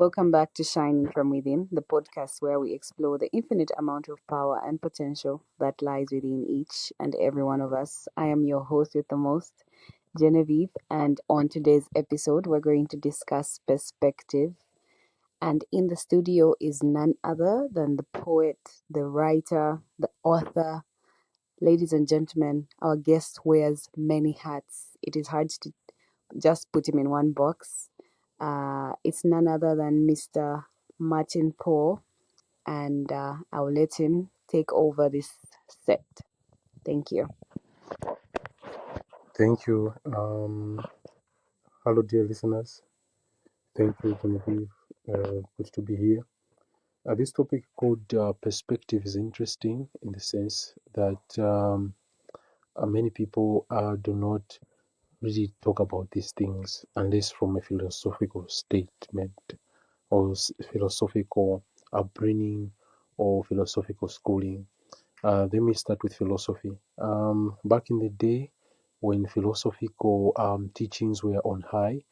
Welcome back to Shining from Within, the podcast where we explore the infinite amount of power and potential that lies within each and every one of us. I am your host with the most, Genevieve, and on today's episode, we're going to discuss perspective. And in the studio is none other than the poet, the writer, the author. Ladies and gentlemen, our guest wears many hats. It is hard to just put him in one box. It's none other than Mr. Martin Paul, and I'll let him take over this set. Thank you. Thank you. Hello, dear listeners. Thank you, Genevieve. Good to be here. This topic called perspective is interesting in the sense that many people do not really talk about these things unless from a philosophical statement or philosophical upbringing or philosophical schooling. Let me start with philosophy. Back in the day, when philosophical teachings were on high,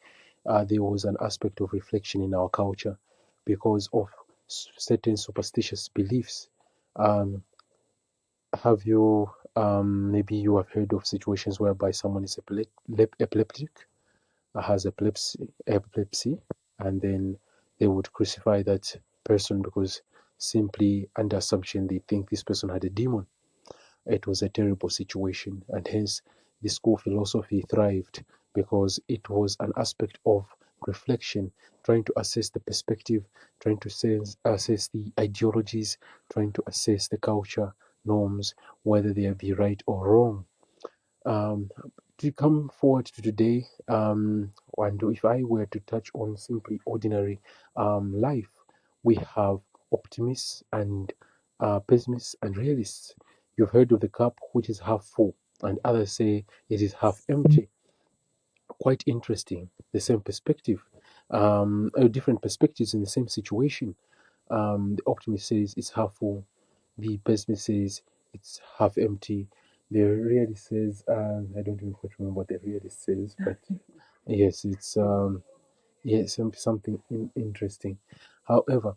there was an aspect of reflection in our culture because of certain superstitious beliefs. Um, have you maybe you have heard of situations whereby someone is epileptic, has epilepsy, and then they would crucify that person because simply under assumption they think this person had a demon. It was a terrible situation, and hence the school philosophy thrived because it was an aspect of reflection, trying to assess the perspective, trying to assess the ideologies, trying to assess the culture, norms, whether they be right or wrong. Um, to come forward to today, and if I were to touch on simply ordinary life, we have optimists and pessimists and realists. You've heard of the cup which is half full, and others say it is half empty. Quite interesting. The same perspective, different perspectives in the same situation. The optimist says it's half full. The pessimist says it's half empty. The realist says, I don't even quite remember what the realist says, but yes, it's something interesting. However,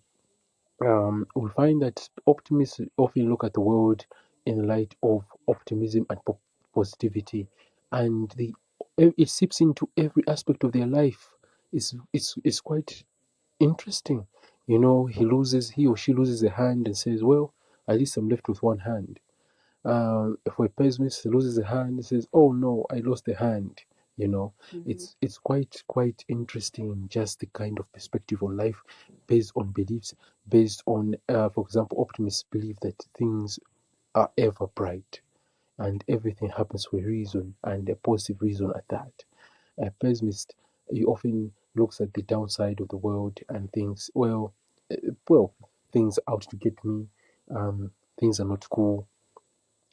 we find that optimists often look at the world in light of optimism and positivity, and it seeps into every aspect of their life. It's quite interesting. You know, he or she loses a hand and says, "Well, at least I'm left with one hand." If a pessimist loses a hand, he says, "Oh no, I lost a hand." You know, it's quite interesting, just the kind of perspective on life based on beliefs, based on, for example, optimists believe that things are ever bright and everything happens for a reason and a positive reason at that. A pessimist, he often looks at the downside of the world and thinks, well, things are out to get me. Things are not cool.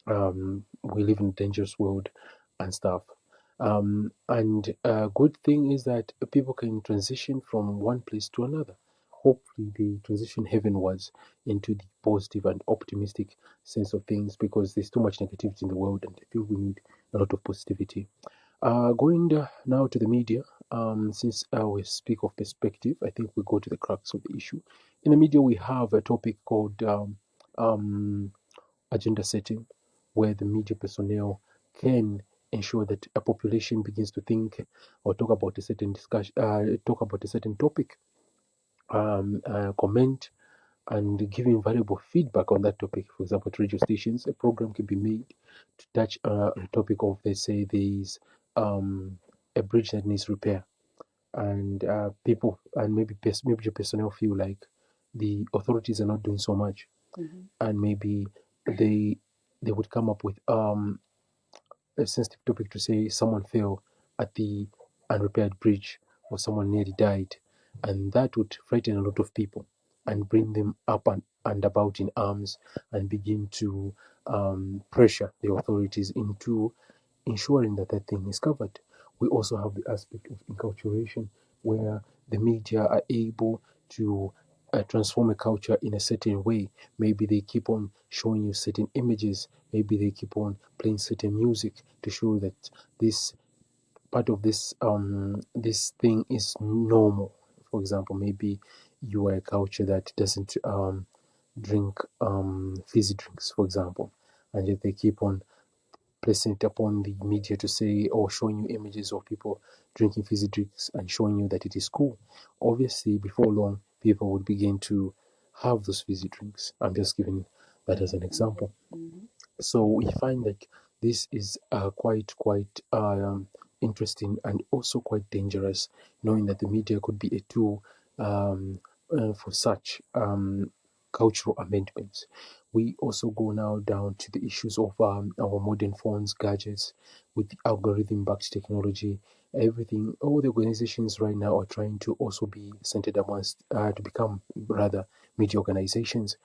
We live in a dangerous world and stuff. And a good thing is that people can transition from one place to another. Hopefully, they transition heavenwards into the positive and optimistic sense of things because there's too much negativity in the world, and I feel we need a lot of positivity. Going now to the media, since we speak of perspective, I think we go to the crux of the issue. In the media, we have a topic called um, agenda setting, where the media personnel can ensure that a population begins to think or talk about a certain discussion, talk about a certain topic, comment and giving valuable feedback on that topic. For example, at radio stations, a program can be made to touch a topic of, let's say, there's a bridge that needs repair, and people and maybe maybe the personnel feel like the authorities are not doing so much, and maybe they they would come up with a sensitive topic to say someone fell at the unrepaired bridge or someone nearly died, and that would frighten a lot of people and bring them up and about in arms and begin to pressure the authorities into ensuring that that thing is covered. We also have the aspect of enculturation, where the media are able to transform a culture in a certain way. Maybe they keep on showing you certain images. Maybe they keep on playing certain music to show that this part of this thing is normal. For example, maybe you are a culture that doesn't drink fizzy drinks, for example, and yet they keep on placing it upon the media to say or showing you images of people drinking fizzy drinks and showing you that it is cool. Obviously, before long, people would begin to have those fizzy drinks. I'm just giving that as an example. So we find that this is quite interesting and also quite dangerous, knowing that the media could be a tool for such cultural amendments. We also go now down to the issues of our modern phones, gadgets, with the algorithm-backed technology. Everything, all the organizations right now are trying to also be centered amongst to become rather media organizations.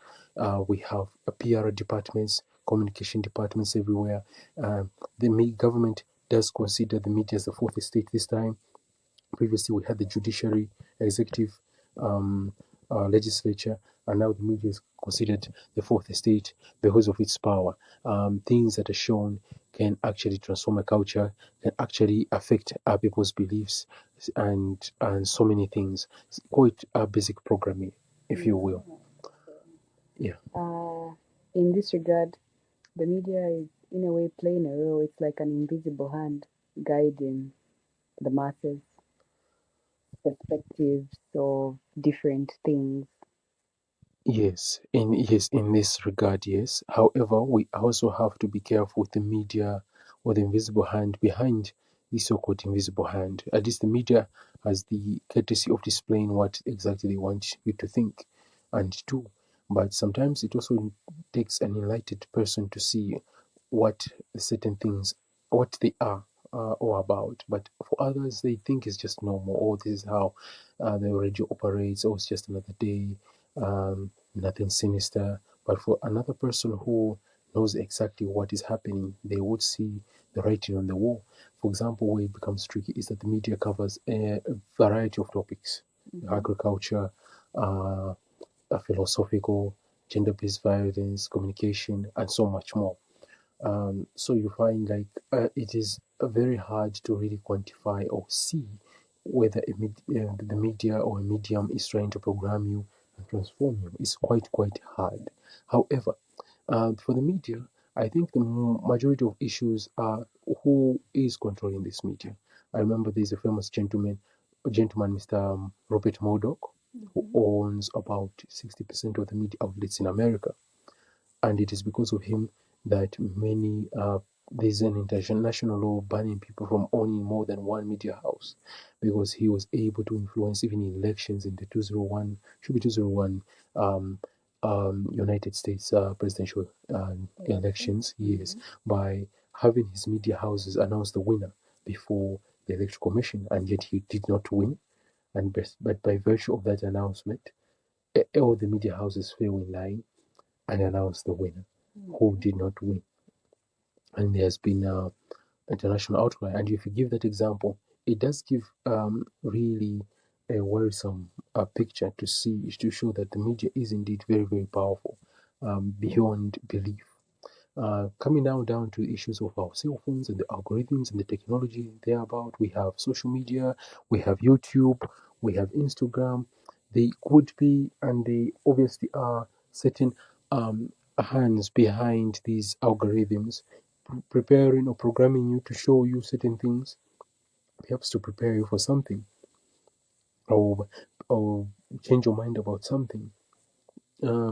We have PR departments, communication departments everywhere. The government does consider the media as the fourth estate this time. Previously, we had the judiciary, executive, um, legislature, and now the media is considered the fourth estate because of its power. Things that are shown can actually transform a culture, can actually affect people's beliefs, and so many things. It's quite basic programming, if you will. Yeah. In this regard, the media is in a way playing a role. It's like an invisible hand guiding the masses' perspectives of different things. In this regard, yes. However, we also have to be careful with the media or the invisible hand behind the so-called invisible hand. At least the media has the courtesy of displaying what exactly they want you to think and do. But sometimes it also takes an enlightened person to see what certain things, what they are all about. But for others, they think it's just normal. Or this is how the radio operates. Or it's just another day. Nothing sinister. But for another person who knows exactly what is happening, they would see the writing on the wall. For example, where it becomes tricky is that the media covers a variety of topics: agriculture, philosophical, gender-based violence, communication, and so much more. So you find like it is very hard to really quantify or see whether the media or a medium is trying to program you and transform you. It's quite hard. However, for the media, I think the majority of issues are who is controlling this media. I remember there's a famous gentleman, Mr. Robert Murdoch, who owns about 60% of the media outlets in America, and it is because of him that many there's an international law banning people from owning more than one media house because he was able to influence even elections in the 201 should be 201 um, United States presidential elections, yes, by having his media houses announce the winner before the electoral commission, and yet he did not win. But by virtue of that announcement, all the media houses fell in line and announced the winner, who did not win. And there has been international outcry. And if you give that example, it does give really a worrisome picture to see, to show that the media is indeed very powerful beyond belief. Coming now down to issues of our cell phones and the algorithms and the technology thereabout, we have social media, we have YouTube, we have Instagram. They could be, and they obviously are, certain hands behind these algorithms, preparing or programming you to show you certain things, perhaps to prepare you for something, or or change your mind about something.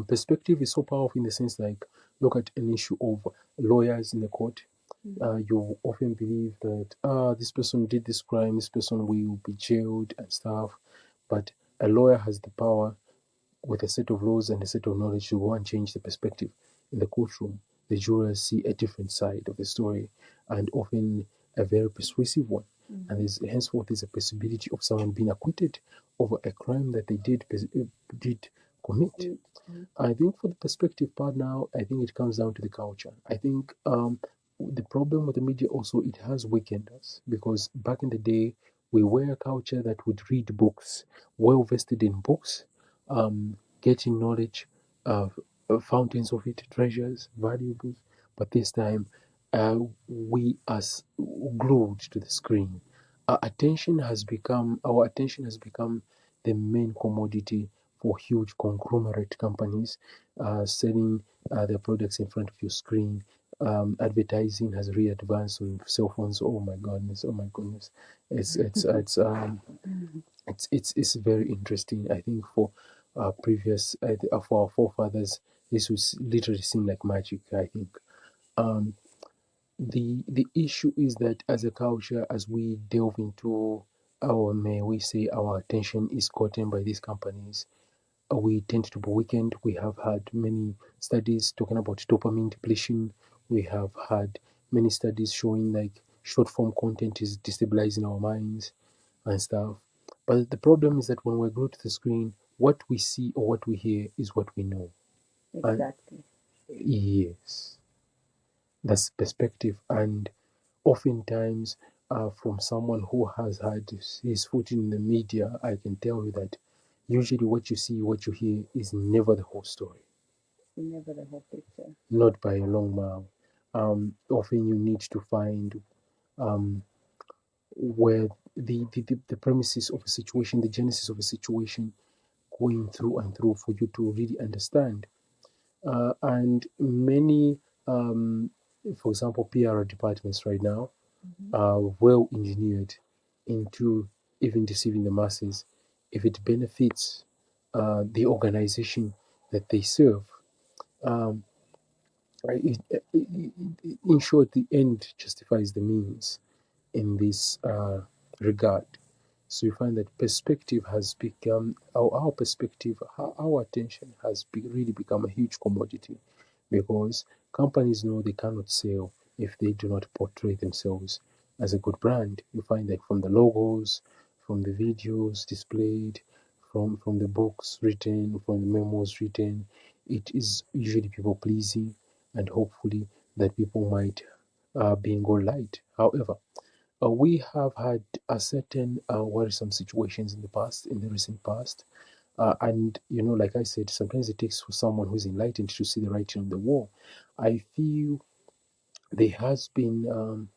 Perspective is so powerful in the sense like look at an issue of lawyers in the court. You often believe that this person did this crime, this person will be jailed and stuff, but a lawyer has the power with a set of laws and a set of knowledge to go and change the perspective in the courtroom. The jurors see a different side of the story, and often a very persuasive one. And henceforth there's a possibility of someone being acquitted over a crime that they did commit. I think for the perspective part now, I think it comes down to the culture. I think the problem with the media also, it has weakened us because back in the day, we were a culture that would read books, well vested in books, getting knowledge, uh, fountains of it, treasures, valuables. But this time, we are glued to the screen. Our attention has become the main commodity for huge conglomerate companies selling their products in front of your screen. Advertising has really advanced on cell phones. Oh my goodness! Oh my goodness! It's very interesting. I think for for our forefathers, this was literally seemed like magic. I think. Um, the issue is that as a culture, as we delve into our, may we say, our attention is gotten by these companies, we tend to be weakened. We have had many studies talking about dopamine depletion. We have had many studies showing like short form content is destabilizing our minds and stuff. But the problem is that when we're glued to the screen, what we see or what we hear is what we know. And Exactly. yes, that's perspective. And oftentimes, from someone who has had his foot in the media, I can tell you that usually what you see, what you hear is never the whole story, Never the whole picture. not by a long mile. Often you need to find where the premises of a situation, the genesis of a situation, going through and through for you to really understand. And many, for example, PR departments right now are well engineered into even deceiving the masses if it benefits the organization that they serve. Um, in short, the end justifies the means in this regard. So you find that perspective has become our perspective, our attention has really become a huge commodity because companies know they cannot sell if they do not portray themselves as a good brand. You find that from the logos, from the videos displayed, from the books written, from the memos written, it is usually people pleasing and hopefully that people might be in good light. However, we have had a certain worrisome situations in the past, in the recent past. And, you know, like I said, sometimes it takes for someone who's enlightened to see the writing on the wall. I feel there has been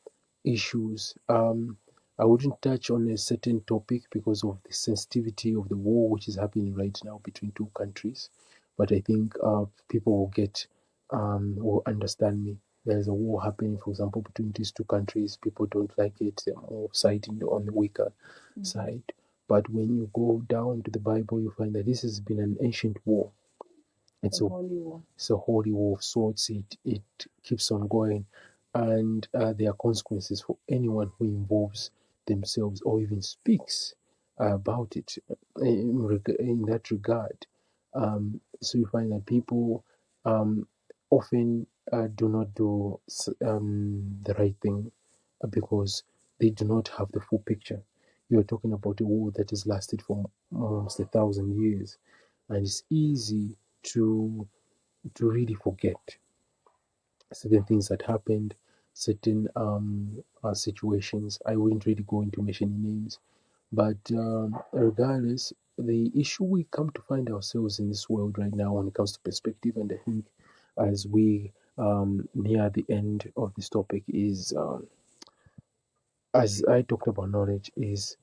issues. I wouldn't touch on a certain topic because of the sensitivity of the war which is happening right now between two countries, but I think people will understand me. There's a war happening, for example, between these two countries. People don't like it. They're more siding on the weaker side. But when you go down to the Bible, you find that this has been an ancient war. It's The a holy war. it's a holy war of sorts. It keeps on going, and there are consequences for anyone who involves themselves or even speaks about it in that regard. So you find that people often do not do the right thing because they do not have the full picture. You're talking about a war that has lasted for almost 1,000 years, and it's easy to really forget certain things that happened, certain situations. I wouldn't really go into mentioning names, but regardless, the issue we come to find ourselves in this world right now when it comes to perspective, and I think as we near the end of this topic, is as I talked about knowledge, is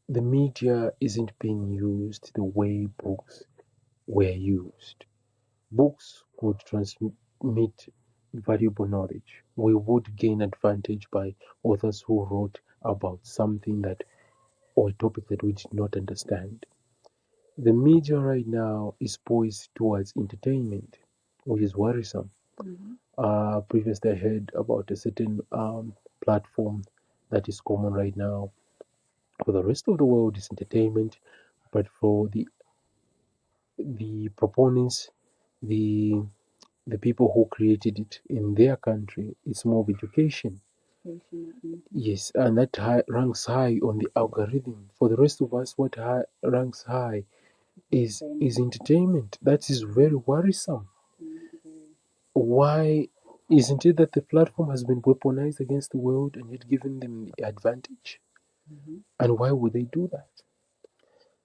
the media isn't being used the way books were used. Books could transmit valuable knowledge. We would gain advantage by authors who wrote about something that or a topic that we did not understand. The media right now is poised towards entertainment, which is worrisome. Previously, I heard about a certain platform that is common right now. For the rest of the world, it's entertainment, but for the proponents, the the people who created it in their country, it's more of education. Education. Yes, and that ranks high on the algorithm. For the rest of us, what ranks high is entertainment. That is very worrisome. Why isn't it that the platform has been weaponized against the world and yet given them the advantage? And why would they do that?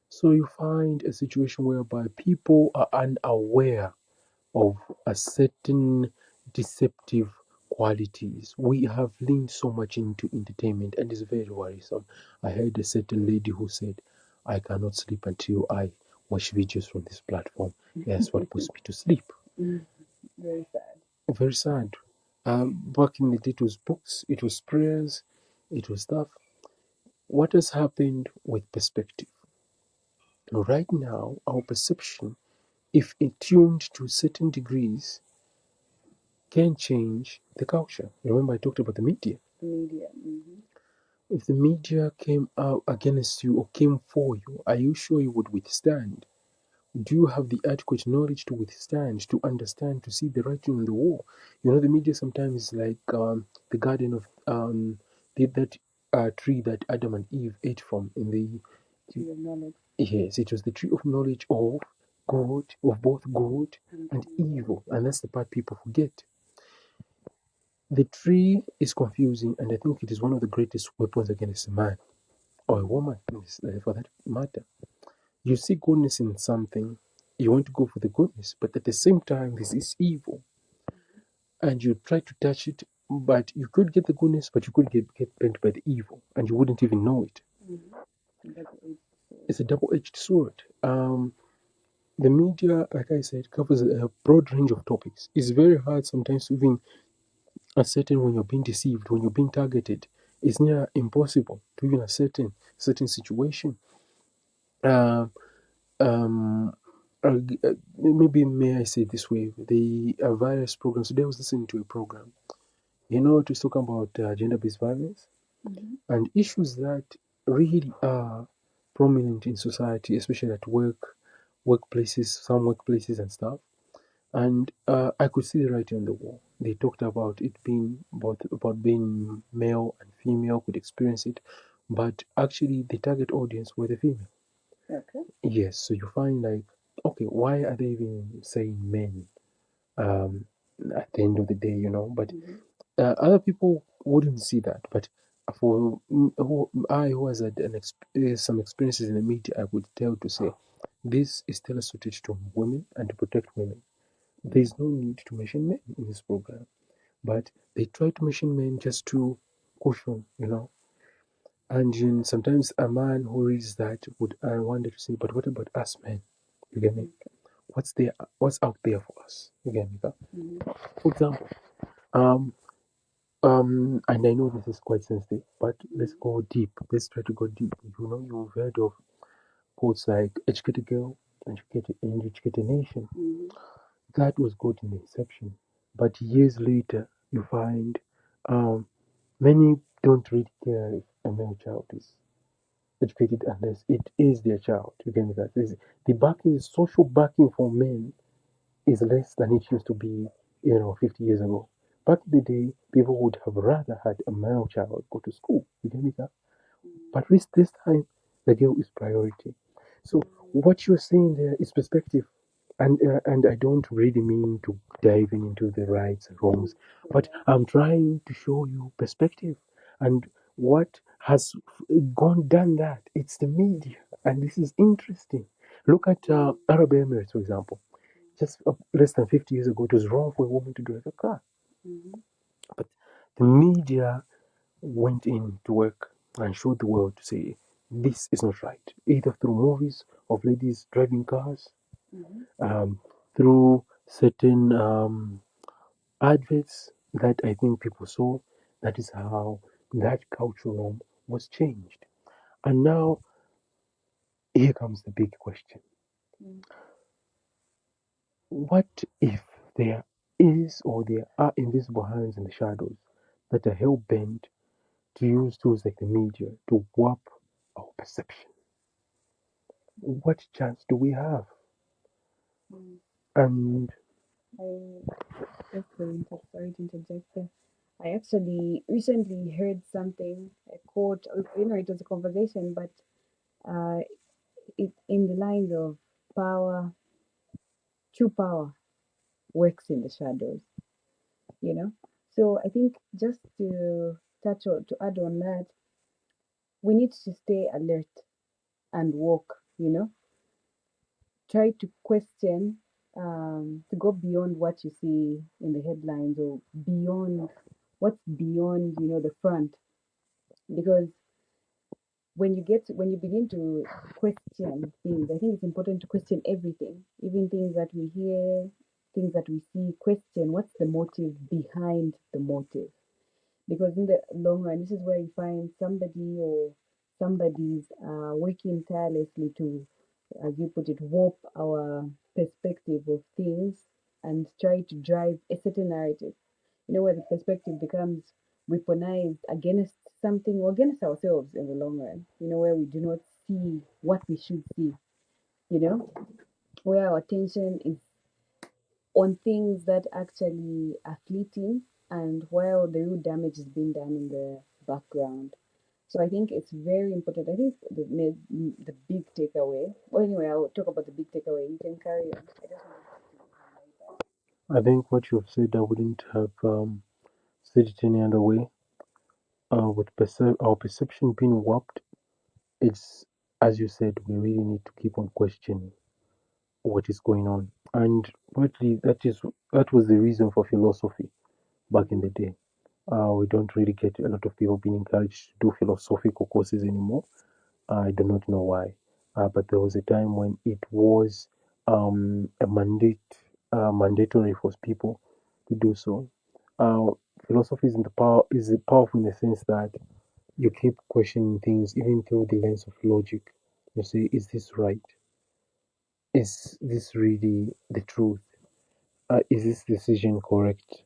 So you find a situation whereby people are unaware of a certain deceptive qualities. We have leaned so much into entertainment and it's very worrisome. I heard a certain lady who said, I cannot sleep until I watch videos from this platform. That's what puts me to sleep. Very sad. Very sad. Back in the day, it was books, it was prayers, it was stuff. What has happened with perspective? Right now, our perception, if attuned to certain degrees, can change the culture. Remember, I talked about the media. Media. Mm-hmm. If the media came out against you or came for you, are you sure you would withstand? Do you have the adequate knowledge to withstand, to understand, to see the writing on the wall? You know, the media sometimes is like the garden of that tree that Adam and Eve ate from in the Tree of knowledge. yes, it was the tree of knowledge of God, of both good and evil, and that's the part people forget. The tree is confusing, and I think it is one of the greatest weapons against a man or a woman, for that matter. You see goodness in something, you want to go for the goodness, but at the same time, this is evil, and you try to touch it, but you could get the goodness, but you could get bent by the evil, and you wouldn't even know it. It's a double-edged sword. The media, like I said, covers a broad range of topics. It's very hard sometimes to even ascertain when you're being deceived, when you're being targeted. It's near impossible to even ascertain certain situation. Um, um, Maybe may I say it this way: the various programs. Today I was listening to a program. You know, to talk about gender-based violence and issues that really are prominent in society, especially at workplaces, some workplaces and stuff. And I could see the writing on the wall. They talked about it being about being male and female could experience it, but actually the target audience were the female. Okay. Yes, so you find like, okay, why are they even saying men? Um, at the end of the day, you know, but other people wouldn't see that. But for who has had some experiences in the media, I would tell to say this is telesuited to women and to protect women. There's no need to mention men in this program, but they try to mention men just to caution, you know. And sometimes a man who reads that would wonder to say, but what about us men? You get me? What's there? What's out there for us? You get me? For example, um, and I know this is quite sensitive, but let's go deep. Let's try to go deep. You know, you've heard of quotes like "educated girl, educated nation." That was good in the inception, but years later, you find um, many don't really care if a male child is educated unless it is their child. You get me? That is the backing, the social backing for men is less than it used to be, 50 years ago. Back in the day, people would have rather had a male child go to school. You get me? That? But this time, the girl is priority. So what you're saying there is perspective, and I don't really mean to dive into the rights and wrongs, but I'm trying to show you perspective and what has gone done that. It's the media, and this is interesting. Look at Arab Emirates, for example. Just less than 50 years ago, it was wrong for a woman to drive a car, but the media went in to work and showed the world to say this is not right, either through movies of ladies driving cars, um, through certain adverts that I think people saw. That is how that cultural norm was changed. And now here comes the big question: what if there is or there are invisible hands in the shadows that are hell bent to use tools like the media to warp our perception? What chance do we have? And I just sorry to interject there. I actually recently heard something, a quote, it was a conversation, but uh, it in the lines of power, true power works in the shadows, you know? So I think just to to add on that, we need to stay alert and walk, try to question, to go beyond what you see in the headlines or beyond what's beyond, the front. Because when you begin to question things, I think it's important to question everything, even things that we hear, things that we see. Question what's the motive behind the motive, because in the long run, this is where you find somebody or somebody's working tirelessly to, as you put it, warp our perspective of things and try to drive a certain narrative. Where the perspective becomes weaponized against something or against ourselves in the long run. Where we do not see what we should see. You know, where our attention is on things that actually are fleeting, and while the real damage is being done in the background. So I think it's very important. I think the big takeaway. Well, anyway, I'll talk about the big takeaway. You can carry on. I just want I think what you've said, I wouldn't have said it any other way. With our perception being warped, it's, as you said, we really need to keep on questioning what is going on. And partly that was the reason for philosophy back in the day. We don't really get a lot of people being encouraged to do philosophical courses anymore. I do not know why, but there was a time when it was a mandatory for people to do so. Uh, Philosophy is powerful in the sense that you keep questioning things even through the lens of logic. You say, is this right? Is this really the truth? Is this decision correct?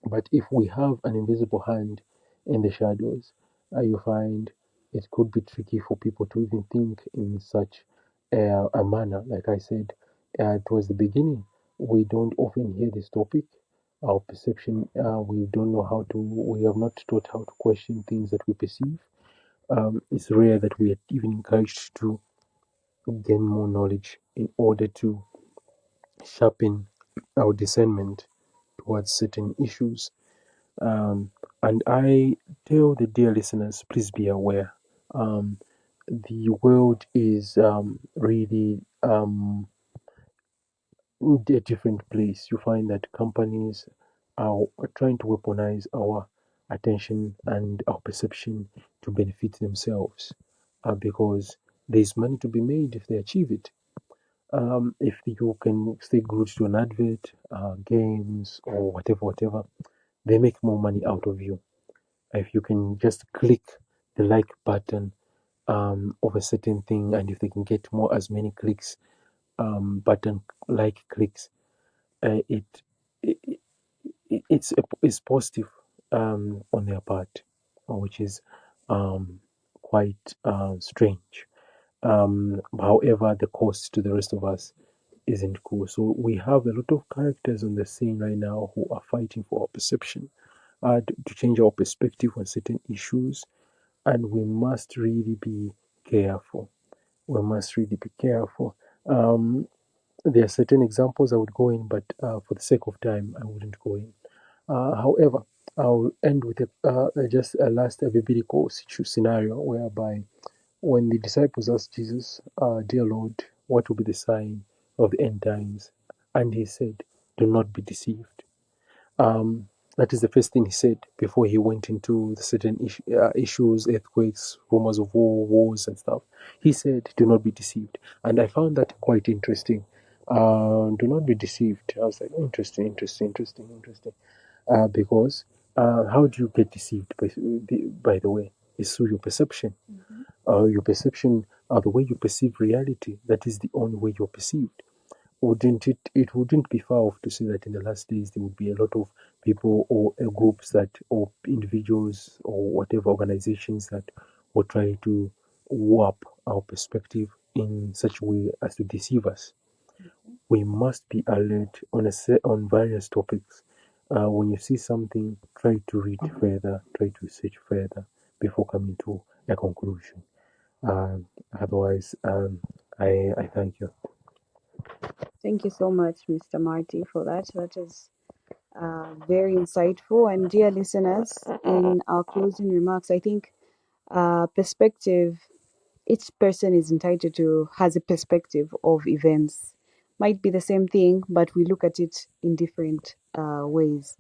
But if we have an invisible hand in the shadows, you find it could be tricky for people to even think in such a manner. Like I said towards the beginning, we don't often hear this topic. Our perception, we don't know how to, we have not taught how to question things that we perceive. It's rare that we are even encouraged to gain more knowledge in order to sharpen our discernment towards certain issues. Um, and I tell the dear listeners, please be aware. The world is really a different place. You find that companies are trying to weaponize our attention and our perception to benefit themselves because there's money to be made if they achieve it. If you can stay glued to an advert, games, or whatever, they make more money out of you. If you can just click the like button of a certain thing, and if they can get more as many clicks, button like clicks, uh, it, it it's positive on their part, which is quite strange. However, the cost to the rest of us isn't cool. So we have a lot of characters on the scene right now who are fighting for our perception, to change our perspective on certain issues, and we must really be careful. We must really be careful. There are certain examples I would go in, but for the sake of time, I wouldn't go in. However, I'll end with just a last biblical scenario whereby when the disciples asked Jesus, Dear Lord, what will be the sign of the end times? And he said, Do not be deceived. Um, that is the first thing he said before he went into the certain issues, earthquakes, rumors of wars, and stuff. He said, Do not be deceived. And I found that quite interesting. Do not be deceived. I was like, interesting. Because how do you get deceived, by the way? It's through your perception. Your perception, the way you perceive reality, that is the only way you're perceived. It wouldn't be far off to say that in the last days there would be a lot of people or groups that, or individuals or whatever organizations that will try to warp our perspective in such a way as to deceive us. We must be alert on various topics. When you see something, try to read further, try to research further before coming to a conclusion. Otherwise, I thank you. Thank you so much, Mr. Marty, for that. That is very insightful. And dear listeners, in our closing remarks, I think perspective, each person is entitled to, has a perspective of events. Might be the same thing, but we look at it in different ways.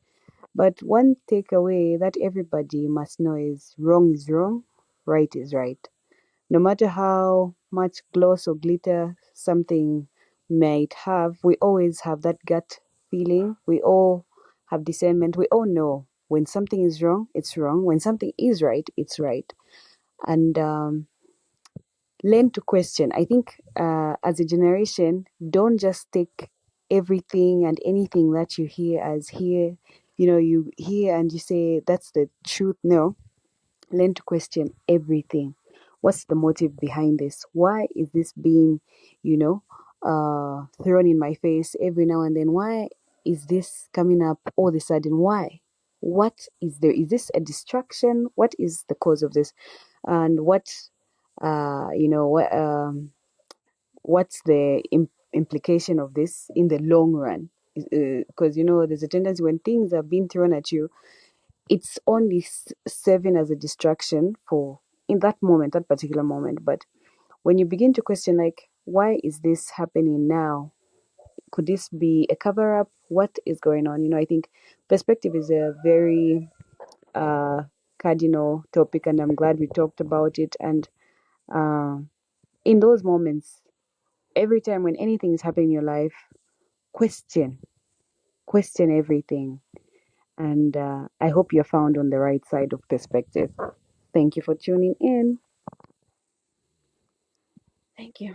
But one takeaway that everybody must know is wrong, right is right. No matter how much gloss or glitter something might have, we always have that gut feeling. We all have discernment. We all know when something is wrong, it's wrong. When something is right, it's right. And learn to question. I think as a generation, don't just take everything and anything that you hear as here. You know, you hear and you say that's the truth. No, learn to question everything. What's the motive behind this? Why is this being, you know, thrown in my face every now and then? Why is this coming up all of a sudden? Why? What is there? Is this a distraction? What is the cause of this? And what, you know, what's the implication of this in the long run? Because you know, there's a tendency when things are being thrown at you, it's only serving as a distraction for in that moment, that particular moment. But when you begin to question, like, why is this happening now? Could this be a cover up? What is going on? You know, I think perspective is a very uh, cardinal topic, and I'm glad we talked about it. And uh, in those moments, every time when anything is happening in your life, question, question everything. And I hope you're found on the right side of perspective. Thank you for tuning in. Thank you.